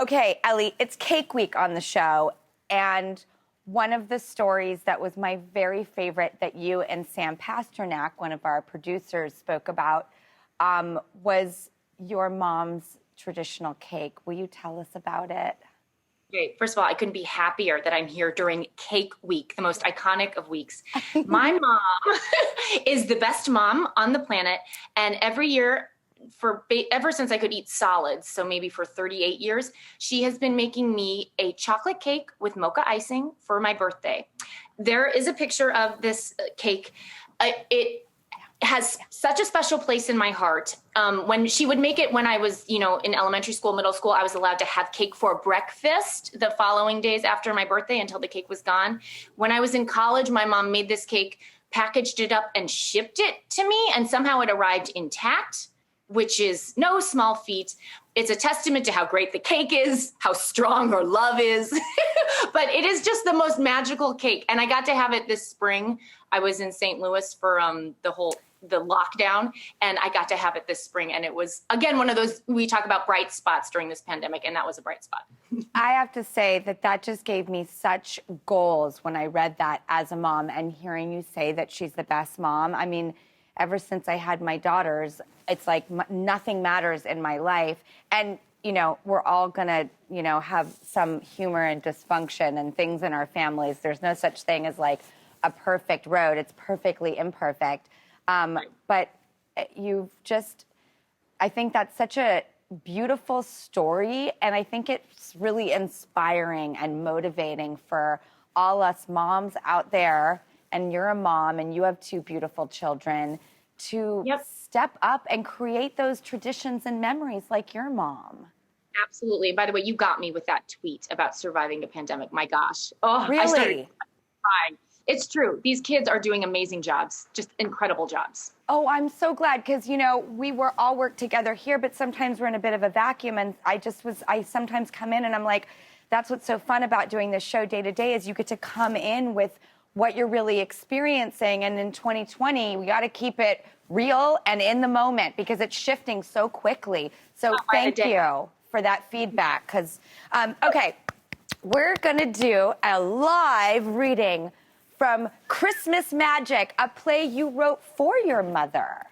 Okay, Ellie, it's Cake Week on the show, and one of the stories that was my very favorite that you and Sam Pasternak, one of our producers, spoke about was your mom's traditional cake. Will you tell us about it? Great. First of all, I couldn't be happier that I'm here during Cake Week, the most iconic of weeks. My mom is the best mom on the planet, and every year, ever since I could eat solids, so maybe for 38 years, she has been making me a chocolate cake with mocha icing for my birthday. There is a picture of this cake. It has such a special place in my heart. When she would make it when I was, in elementary school, middle school, I was allowed to have cake for breakfast the following days after my birthday until the cake was gone. When I was in college, my mom made this cake, packaged it up, and shipped it to me, and somehow it arrived intact, which is no small feat. It's a testament to how great the cake is, how strong her love is. But it is just the most magical cake. And I got to have it this spring. I was in St. Louis for the lockdown, and I got to have it this spring. And it was, again, one of those, we talk about bright spots during this pandemic, and that was a bright spot. I have to say that just gave me such goals when I read that as a mom, and hearing you say that she's the best mom. I mean, ever since I had my daughters, it's like nothing matters in my life. And, we're all going to, have some humor and dysfunction and things in our families. There's no such thing as like a perfect road. It's perfectly imperfect. But I think that's such a beautiful story. And I think it's really inspiring and motivating for all us moms out there. And you're a mom and you have two beautiful children to step up and create those traditions and memories like your mom. Absolutely. By the way, you got me with that tweet about surviving the pandemic. My gosh. Oh, really? I started crying. It's true. These kids are doing amazing jobs, just incredible jobs. Oh, I'm so glad because, we were all work together here, but sometimes we're in a bit of a vacuum. And I sometimes come in and I'm like, that's what's so fun about doing this show day to day is you get to come in with what you're really experiencing. And in 2020, we got to keep it real and in the moment because it's shifting so quickly. So thank you for that feedback. Because, okay, we're going to do a live reading from Christmas Magic, a play you wrote for your mother.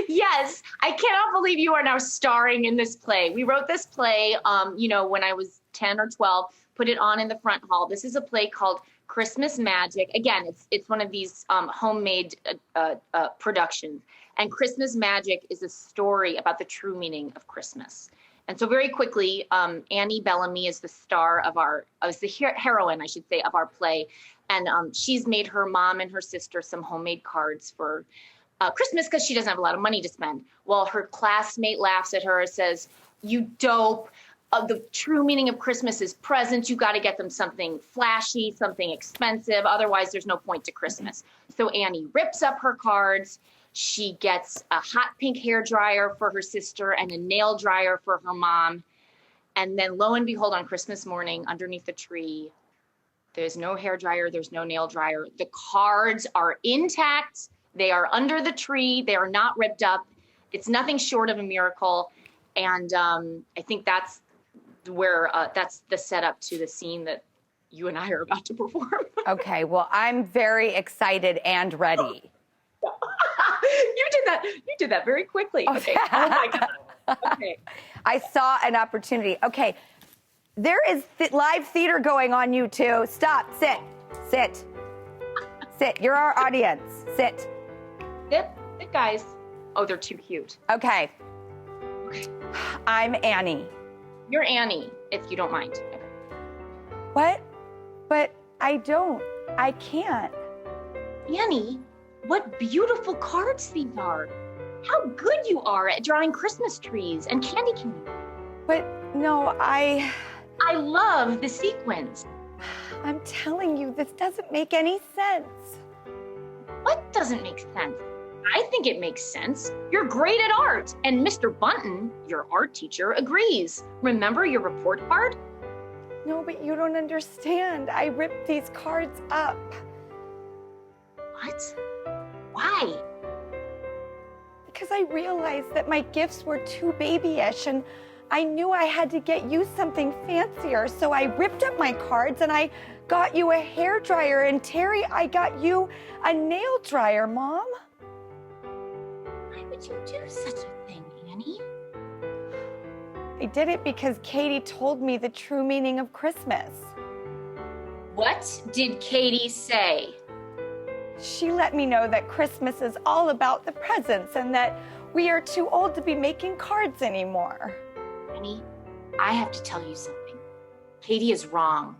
Yes, I cannot believe you are now starring in this play. We wrote this play, when I was 10 or 12, put it on in the front hall. This is a play called Christmas Magic. Again, it's one of these homemade productions. And Christmas Magic is a story about the true meaning of Christmas. And so very quickly, Annie Bellamy is the star of the heroine, I should say, of our play. And she's made her mom and her sister some homemade cards for Christmas because she doesn't have a lot of money to spend. Well, her classmate laughs at her and says, "You dope. The true meaning of Christmas is presents. You got to get them something flashy, something expensive. Otherwise, there's no point to Christmas." So Annie rips up her cards. She gets a hot pink hairdryer for her sister and a nail dryer for her mom. And then lo and behold, on Christmas morning, underneath the tree, there's no hairdryer, there's no nail dryer. The cards are intact. They are under the tree. They are not ripped up. It's nothing short of a miracle. And I think that's where that's the setup to the scene that you and I are about to perform. Okay, well, I'm very excited and ready. You did that very quickly. Okay. Oh my God. Okay. I saw an opportunity. Okay. There is live theater going on YouTube. Stop. Sit. You're our audience. Sit. Sit, guys. Oh, they're too cute. Okay. I'm Annie. You're Annie, if you don't mind. Okay. What? But I don't. I can't. Annie, what beautiful cards these are. How good you are at drawing Christmas trees and candy canes. But no, I love the sequins. I'm telling you, this doesn't make any sense. What doesn't make sense? I think it makes sense. You're great at art. And Mr. Bunton, your art teacher, agrees. Remember your report card? No, but you don't understand. I ripped these cards up. What? Why? Because I realized that my gifts were too babyish, and I knew I had to get you something fancier, so I ripped up my cards and I got you a hair dryer, and Terry, I got you a nail dryer, Mom. Why would you do such a thing, Annie? I did it because Katie told me the true meaning of Christmas. What did Katie say? She let me know that Christmas is all about the presents and that we are too old to be making cards anymore. Annie, I have to tell you something. Katie is wrong.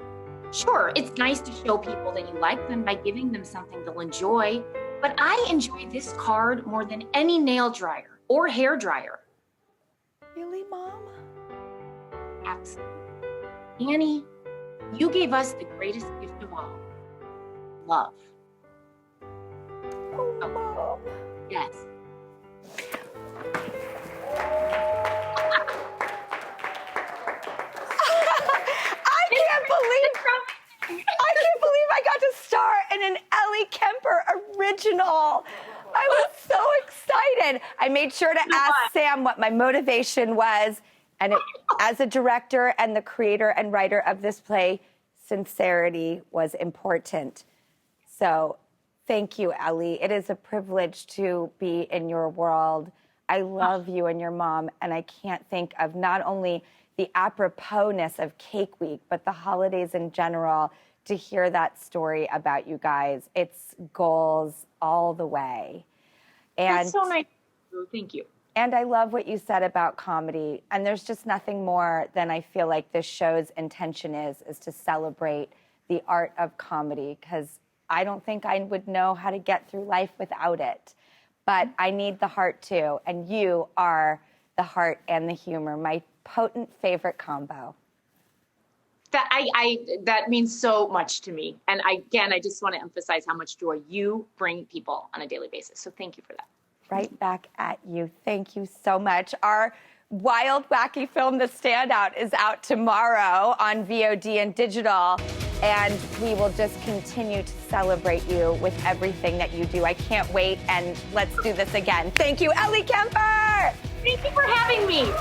Sure, it's nice to show people that you like them by giving them something they'll enjoy, but I enjoy this card more than any nail dryer or hair dryer. Really, Mom? Absolutely. Annie, you gave us the greatest gift of all, love. Oh, Mom. Yes. I can't believe I got to star in an Ellie Kemper original. I was so excited. I made sure to ask Sam what my motivation was. And as a director and the creator and writer of this play, sincerity was important. So thank you, Ellie. It is a privilege to be in your world. I love you and your mom, and I can't think of not only the aproposness of Cake Week, but the holidays in general, to hear that story about you guys. It's goals all the way. And that's so nice. Thank you. And I love what you said about comedy. And there's just nothing more than I feel like this show's intention is to celebrate the art of comedy, because I don't think I would know how to get through life without it. But I need the heart too. And you are the heart and the humor, my potent favorite combo. That means so much to me. And I just want to emphasize how much joy you bring people on a daily basis. So thank you for that. Right back at you. Thank you so much. Our wild, wacky film, The Standout, is out tomorrow on VOD and digital. And we will just continue to celebrate you with everything that you do. I can't wait. And let's do this again. Thank you, Ellie Kemper. Thank you for having me.